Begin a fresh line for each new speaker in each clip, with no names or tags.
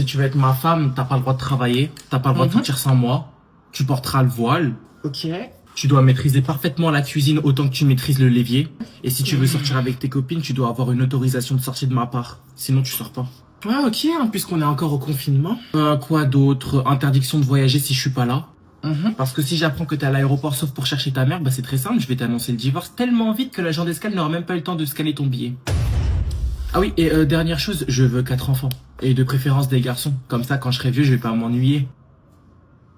Si tu veux être ma femme, t'as pas le droit de travailler, t'as pas le droit de sortir sans moi, tu porteras le voile,
Ok.
tu dois maîtriser parfaitement la cuisine autant que tu maîtrises le levier, et si tu veux sortir avec tes copines, tu dois avoir une autorisation de sortie de ma part, sinon tu sors pas.
Ouais, ok, hein, puisqu'on est encore au confinement.
Quoi d'autre? Interdiction de voyager si je suis pas là.
Mhm.
Parce que si j'apprends que t'es à l'aéroport sauf pour chercher ta mère, bah c'est très simple, je vais t'annoncer le divorce tellement vite que l'agent d'escale n'aura même pas eu le temps de scanner ton billet. Ah oui, et dernière chose, je veux 4 enfants. Et de préférence des garçons. Comme ça, quand je serai vieux, je vais pas m'ennuyer.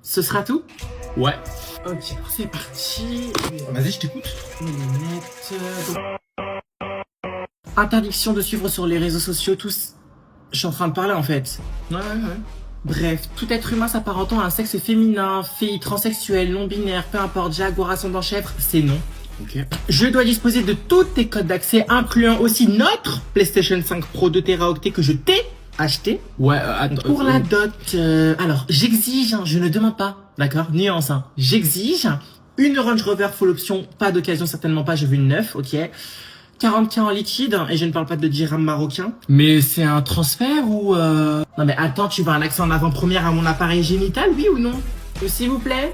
Ce sera tout?
Ouais.
Ok, c'est parti.
Vas-y, je t'écoute.
Mes lunettes. Interdiction de suivre sur les réseaux sociaux tous. Je suis en train de parler en fait.
Ouais.
Bref, tout être humain s'apparentant à un sexe féminin, fille, transsexuel, non-binaire, peu importe, jaguar, ascendant chèvre, c'est non.
Ok.
Je dois disposer de tous tes codes d'accès, incluant aussi notre PlayStation 5 Pro 2 Teraoctet que je t'ai acheté.
Ouais, attends.
Pour la dot, alors, j'exige, hein, je ne demande pas, d'accord? Nuance, hein. J'exige une Range Rover full option, pas d'occasion, certainement pas, je veux une neuve, ok? 40K en liquide, et je ne parle pas de dirham marocain.
Mais c'est un transfert ou
Non mais attends, tu veux un accès en avant-première à mon appareil génital, oui ou non? S'il vous plaît,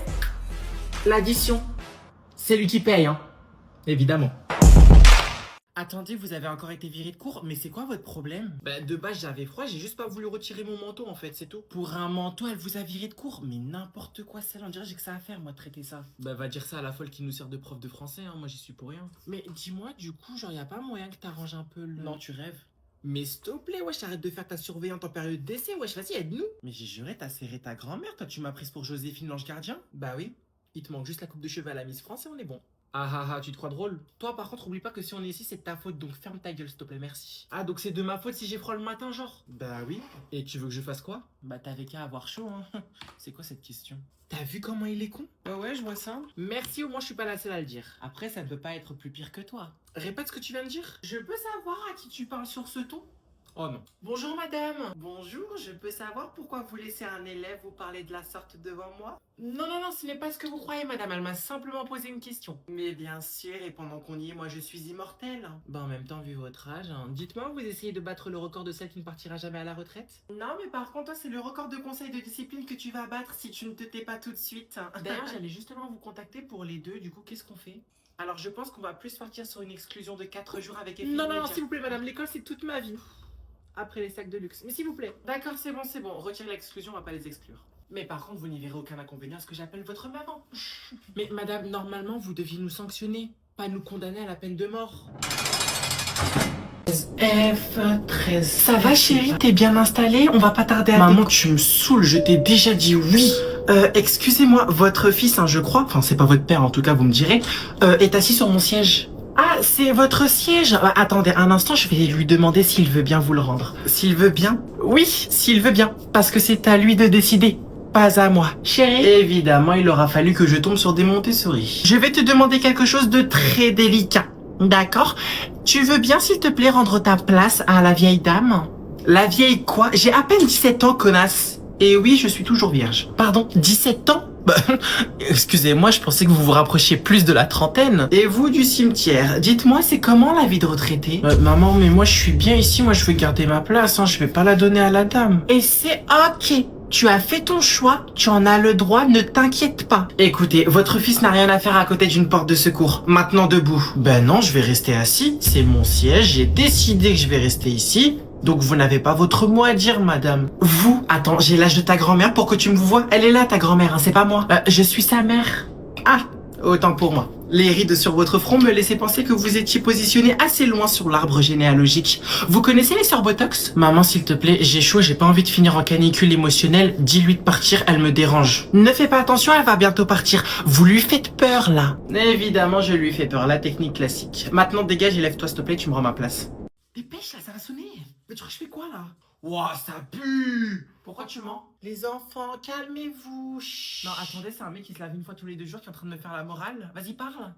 l'addition. C'est lui qui paye, hein. Évidemment. Attendez, vous avez encore été viré de cours, mais c'est quoi votre problème? Bah de base j'avais froid, j'ai juste pas voulu retirer mon manteau en fait, c'est tout. Pour un manteau, elle vous a viré de cours? Mais n'importe quoi, celle on dirait que j'ai que ça à faire moi de traiter ça.
Bah va dire ça à la folle qui nous sert de prof de français, hein, moi j'y suis pour rien.
Mais dis-moi du coup, genre y a pas moyen que t'arranges un peu le... Non, tu rêves. Mais s'il te plaît, wesh, arrête de faire ta surveillante en période d'essai, wesh, vas-y, aide-nous. Mais j'ai juré, t'as serré ta grand-mère, toi tu m'as prise pour Joséphine l'ange gardien? Bah oui, il te manque juste la coupe de cheveux à la Miss France et on est bon.
Tu te crois drôle?
Toi par contre, oublie pas que si on est ici, c'est de ta faute, donc ferme ta gueule s'il te plaît, merci. Ah, donc c'est de ma faute si j'ai froid le matin, genre? Bah oui.
Et tu veux que je fasse quoi?
Bah t'avais qu'à avoir chaud, hein. C'est quoi cette question? T'as vu comment il est con? Ouais, je vois ça. Merci, au moins je suis pas la seule à le dire. Après, ça ne peut pas être plus pire que toi. Répète ce que tu viens de dire. Je peux savoir à qui tu parles sur ce ton?
Oh non.
Bonjour madame. Bonjour, je peux savoir pourquoi vous laissez un élève vous parler de la sorte devant moi? Non, ce n'est pas ce que vous croyez madame, elle m'a simplement posé une question. Mais bien sûr, et pendant qu'on y est, moi je suis immortel. Bah en même temps, vu votre âge, hein. Dites-moi, vous essayez de battre le record de celle qui ne partira jamais à la retraite? Non, mais par contre, toi, c'est le record de conseil de discipline que tu vas battre si tu ne te tais pas tout de suite. D'ailleurs, j'allais justement vous contacter pour les deux, du coup, qu'est-ce qu'on fait? Alors je pense qu'on va plus partir sur une exclusion de 4 jours avec effet immédiat. Non, s'il vous plaît madame, l'école c'est toute ma vie. Après les sacs de luxe. Mais s'il vous plaît. D'accord, c'est bon. Retirez l'exclusion, on va pas les exclure. Mais par contre, vous n'y verrez aucun inconvénient à ce que j'appelle votre maman. Mais madame, normalement, vous deviez nous sanctionner, pas nous condamner à la peine de mort. F13. Ça va chérie, t'es bien installée? On va pas tarder à... Maman, tu me saoules, je t'ai déjà dit oui. Excusez-moi, votre fils, hein, je crois, enfin c'est pas votre père en tout cas, vous me direz, est assis sur mon siège. Ah, c'est votre siège. Attendez un instant, je vais lui demander s'il veut bien vous le rendre. S'il veut bien? Oui, s'il veut bien. Parce que c'est à lui de décider, pas à moi. Chérie? Évidemment, il aura fallu que je tombe sur des Montessori. Je vais te demander quelque chose de très délicat. D'accord? Tu veux bien, s'il te plaît, rendre ta place à la vieille dame? La vieille quoi? J'ai à peine 17 ans, connasse. Et oui, je suis toujours vierge. Pardon, 17 ans? Bah, excusez-moi, je pensais que vous vous rapprochiez plus de la trentaine. Et vous du cimetière, dites-moi, c'est comment la vie de retraité? Maman, mais moi je suis bien ici, moi je veux garder ma place, hein, je vais pas la donner à la dame. Et c'est ok. Tu as fait ton choix, tu en as le droit, ne t'inquiète pas. Écoutez, votre fils n'a rien à faire à côté d'une porte de secours. Maintenant debout. Ben non, je vais rester assis, c'est mon siège, j'ai décidé que je vais rester ici. Donc vous n'avez pas votre mot à dire, madame. Vous? Attends, j'ai l'âge de ta grand-mère pour que tu me vois. Elle est là, ta grand-mère, hein, c'est pas moi. Je suis sa mère. Ah, autant pour moi. Les rides sur votre front me laissaient penser que vous étiez positionné assez loin sur l'arbre généalogique. Vous connaissez les sœurs Botox? Maman, s'il te plaît, j'ai chaud, j'ai pas envie de finir en canicule émotionnelle. Dis-lui de partir, elle me dérange. Ne fais pas attention, elle va bientôt partir. Vous lui faites peur, là. Évidemment, je lui fais peur, la technique classique. Maintenant, dégage et lève-toi, s'il te plaît, tu me rends ma place. Dépêche, là, ça va sonner. Mais tu crois que je fais quoi, là? Ouah, ça pue! Pourquoi tu mens? Les enfants, calmez-vous. Chut. Non, attendez, c'est un mec qui se lave une fois tous les 2 jours qui est en train de me faire la morale. Vas-y, parle.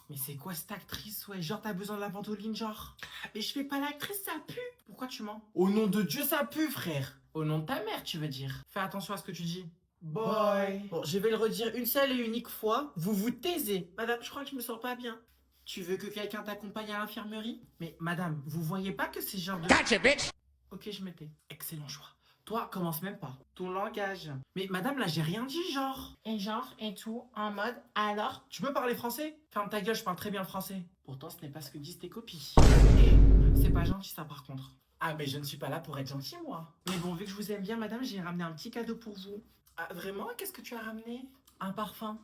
Mais c'est quoi cette actrice, ouais? Genre, t'as besoin de la ventoline, genre? Mais je fais pas l'actrice, ça pue! Pourquoi tu mens? Au nom de Dieu, ça pue, frère! Au nom de ta mère, tu veux dire? Fais attention à ce que tu dis. Boy! Bon, je vais le redire une seule et unique fois. Vous vous taisez. Madame, je crois que je me sens pas bien. Tu veux que quelqu'un t'accompagne à l'infirmerie? Mais madame, vous voyez pas que c'est genre de... Gotcha, bitch! Ok, je me tais. Excellent choix. Toi, commence même pas. Ton langage. Mais madame, là, j'ai rien dit, genre. Et genre, et tout, en mode, alors. Tu peux parler français? Ferme ta gueule, je parle très bien le français. Pourtant, ce n'est pas ce que disent tes copies. Et c'est pas gentil, ça, par contre. Ah, mais je ne suis pas là pour être gentil, moi. Mais bon, vu que je vous aime bien, madame, j'ai ramené un petit cadeau pour vous. Ah, vraiment? Qu'est-ce que tu as ramené? Un parfum.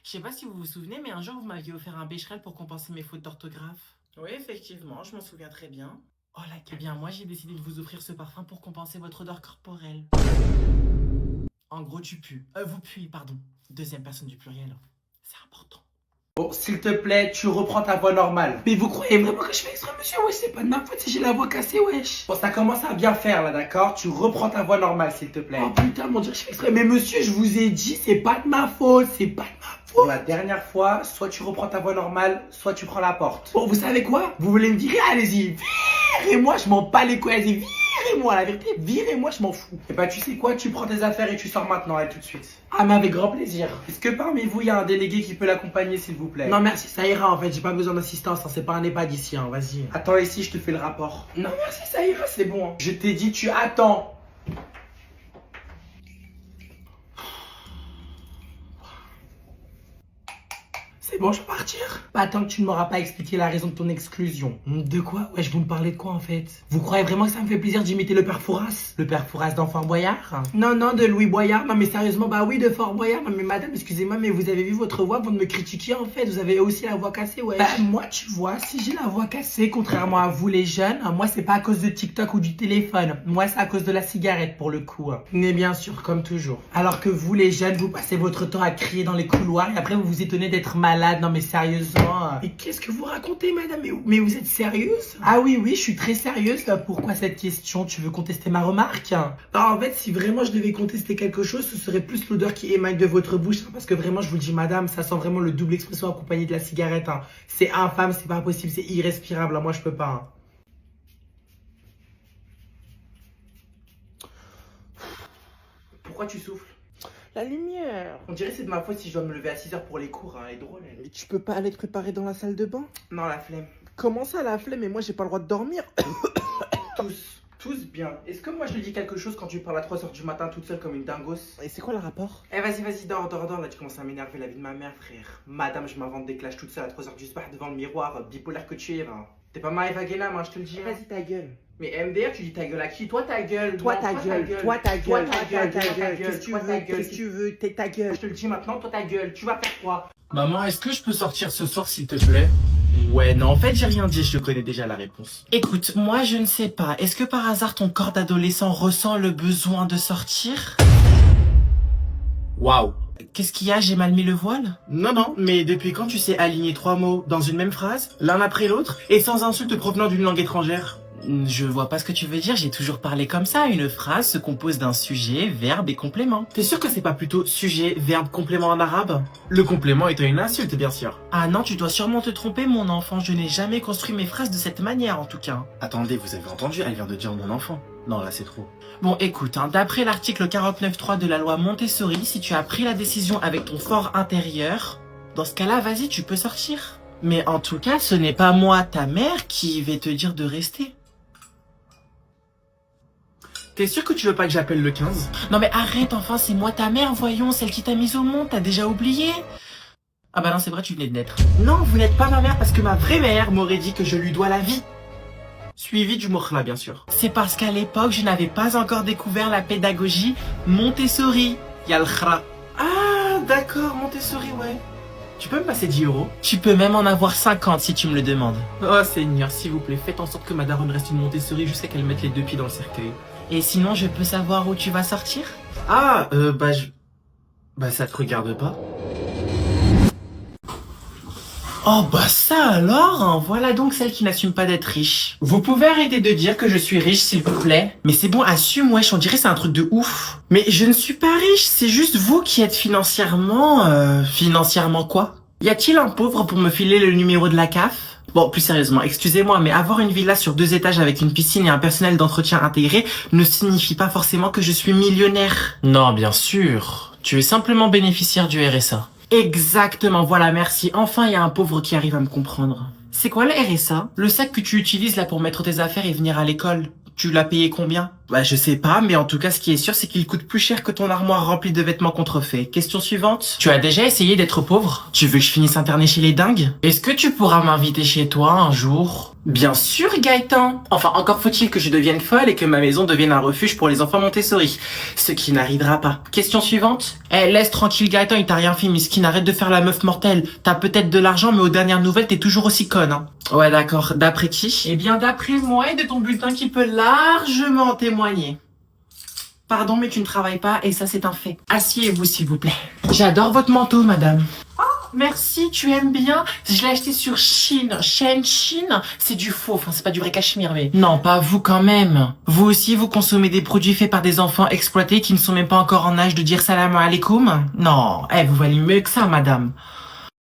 Je sais pas si vous vous souvenez, mais un jour, vous m'aviez offert un Becherel pour compenser mes fautes d'orthographe. Oui, effectivement, je m'en souviens très bien. Oh là, eh bien, moi, j'ai décidé de vous offrir ce parfum pour compenser votre odeur corporelle. En gros, tu pues. Vous puez, pardon. Deuxième personne du pluriel. C'est important.
Bon, s'il te plaît, tu reprends ta voix normale. Mais vous croyez vraiment que je fais exprès, monsieur? Wesh, c'est pas de ma faute si j'ai la voix cassée, wesh. Bon, ça commence à bien faire, là, d'accord? Tu reprends ta voix normale, s'il te plaît. Oh putain, mon dieu, je fais exprès. Mais monsieur, je vous ai dit, c'est pas de ma faute, c'est pas de ma faute. Pour la dernière fois, soit tu reprends ta voix normale, soit tu prends la porte. Bon, vous savez quoi? Vous voulez me virer? Allez-y, virez-moi, je m'en bats les couilles, allez-y, virez-moi, la vérité, virez-moi, je m'en fous. Et bah, tu sais quoi? Tu prends tes affaires et tu sors maintenant, allez, tout de suite. Ah, mais avec grand plaisir. Est-ce que parmi vous, il y a un délégué qui peut l'accompagner, s'il vous plaît? Non, merci, ça ira, en fait, j'ai pas besoin d'assistance, hein, c'est pas un EHPAD ici, hein, vas-y. Attends ici, je te fais le rapport. Non, merci, ça ira, c'est bon. Hein. Je t'ai dit, tu attends. C'est bon, je peux partir? Pas tant que tu ne m'auras pas expliqué la raison de ton exclusion. De quoi? Wesh, vous me parlez de quoi en fait? Vous croyez vraiment que ça me fait plaisir d'imiter le père Fouras? Le père Fouras dans Fort Boyard? Non, non, de Louis Boyard. Non, mais sérieusement, bah oui, de Fort Boyard. Non, mais madame, excusez-moi, mais vous avez vu votre voix, vous de me critiquer en fait. Vous avez aussi la voix cassée, ouais. Bah, moi, tu vois, si j'ai la voix cassée, contrairement à vous les jeunes, moi, c'est pas à cause de TikTok ou du téléphone. Moi, c'est à cause de la cigarette pour le coup. Mais bien sûr, comme toujours. Alors que vous les jeunes, vous passez votre temps à crier dans les couloirs et après vous vous étonnez d'être malade. Non mais sérieusement. Mais qu'est-ce que vous racontez madame? Mais vous êtes sérieuse? Ah oui, oui, je suis très sérieuse. Pourquoi cette question? Tu veux contester ma remarque? Alors, en fait, si vraiment je devais contester quelque chose, ce serait plus l'odeur qui émane de votre bouche. Parce que vraiment, je vous le dis madame, ça sent vraiment le double expression accompagné de la cigarette. C'est infâme, c'est pas possible, c'est irrespirable. Moi, je peux pas. Pourquoi tu souffles? La lumière. On dirait que c'est de ma faute si je dois me lever à 6h pour les cours, elle est drôle. Elle. Mais tu peux pas aller te préparer dans la salle de bain? Non, la flemme. Comment ça, la flemme? Et moi, j'ai pas le droit de dormir? Tous bien. Est-ce que moi, je te dis quelque chose quand tu parles à 3h du matin toute seule comme une dingos? Et c'est quoi le rapport? Eh, vas-y, dors, là, tu commences à m'énerver, la vie de ma mère, frère. Madame, je m'invente des clashs toute seule à 3h du soir devant le miroir, bipolaire que tu es, va. T'es pas Maëva Guénam, hein, je te le dis. Vas-y, ta gueule. Mais MDR, tu dis ta gueule à qui? Toi ta gueule. Toi ta gueule. Qu'est-ce que tu veux? T'es ta gueule. Je te le dis maintenant, toi ta gueule. Tu vas faire quoi?
Maman, est-ce que je peux sortir ce soir s'il te plaît? Ouais, non, en fait, j'ai rien dit, je connais déjà la réponse.
Écoute, moi je ne sais pas. Est-ce que par hasard ton corps d'adolescent ressent le besoin de sortir?
Waouh.
Qu'est-ce qu'il y a? J'ai mal mis le voile?
Non, mais depuis quand tu sais aligner 3 mots dans une même phrase, l'un après l'autre, et sans insulte provenant d'une langue étrangère?
Je vois pas ce que tu veux dire, j'ai toujours parlé comme ça. Une phrase se compose d'un sujet, verbe et complément.
T'es sûr que c'est pas plutôt sujet, verbe, complément en arabe? Le complément étant une insulte, bien sûr.
Ah non, tu dois sûrement te tromper, mon enfant. Je n'ai jamais construit mes phrases de cette manière, en tout cas.
Attendez, vous avez entendu? Elle vient de dire mon enfant. Non, là, c'est trop.
Bon, écoute, d'après l'article 49.3 de la loi Montessori, si tu as pris la décision avec ton fort intérieur, dans ce cas-là, vas-y, tu peux sortir. Mais en tout cas, ce n'est pas moi, ta mère, qui vais te dire de rester.
T'es sûr que tu veux pas que j'appelle le 15?
Non mais arrête, enfin, c'est moi ta mère, voyons, celle qui t'a mise au monde, t'as déjà oublié? Ah bah non, c'est vrai, tu venais de naître.
Non, vous n'êtes pas ma mère parce que ma vraie mère m'aurait dit que je lui dois la vie. Suivi du mokhla, bien sûr.
C'est parce qu'à l'époque, je n'avais pas encore découvert la pédagogie Montessori. Y'a le khra.
Ah, d'accord, Montessori, ouais. Tu peux me passer 10 €?
Tu peux même en avoir 50 si tu me le demandes.
Oh Seigneur, s'il vous plaît, faites en sorte que ma daronne reste une Montessori jusqu'à qu'elle mette les 2 pieds dans le cercueil.
Et sinon, je peux savoir où tu vas sortir?
Ah, bah ça te regarde pas.
Oh bah ça alors, hein, voilà donc celle qui n'assume pas d'être riche. Vous pouvez arrêter de dire que je suis riche s'il vous plaît? Mais c'est bon, assume, wesh, on dirait c'est un truc de ouf. Mais je ne suis pas riche, c'est juste vous qui êtes financièrement... Financièrement quoi? Y a-t-il un pauvre pour me filer le numéro de la CAF? Bon, plus sérieusement, excusez-moi, mais avoir une villa sur 2 étages avec une piscine et un personnel d'entretien intégré ne signifie pas forcément que je suis millionnaire. Non, bien sûr. Tu es simplement bénéficiaire du RSA. Exactement, voilà, merci. Enfin, il y a un pauvre qui arrive à me comprendre. C'est quoi le RSA? Le sac que tu utilises là pour mettre tes affaires et venir à l'école. Tu l'as payé combien? Bah je sais pas, mais en tout cas ce qui est sûr c'est qu'il coûte plus cher que ton armoire remplie de vêtements contrefaits. Question suivante. Tu as déjà essayé d'être pauvre? Tu veux que je finisse interné chez les dingues? Est-ce que tu pourras m'inviter chez toi un jour? Bien sûr Gaëtan. Enfin encore faut-il que je devienne folle et que ma maison devienne un refuge pour les enfants Montessori. Ce qui n'arrivera pas. Question suivante. Laisse tranquille Gaëtan, il t'a rien fait, Miskin, arrête de faire la meuf mortelle. T'as peut-être de l'argent mais aux dernières nouvelles t'es toujours aussi conne, hein. Ouais d'accord, d'après qui? Eh bien d'après moi et de ton bulletin qui peut largement témoigner. Pardon mais tu ne travailles pas et ça c'est un fait. Asseyez-vous s'il vous plaît. J'adore votre manteau madame. Merci, tu aimes bien? Je l'ai acheté sur Chine. Chine, c'est du faux. Enfin, c'est pas du vrai cachemire, mais... Non, pas vous quand même. Vous aussi, vous consommez des produits faits par des enfants exploités qui ne sont même pas encore en âge de dire salam alaikum? Non, vous valez mieux que ça, madame.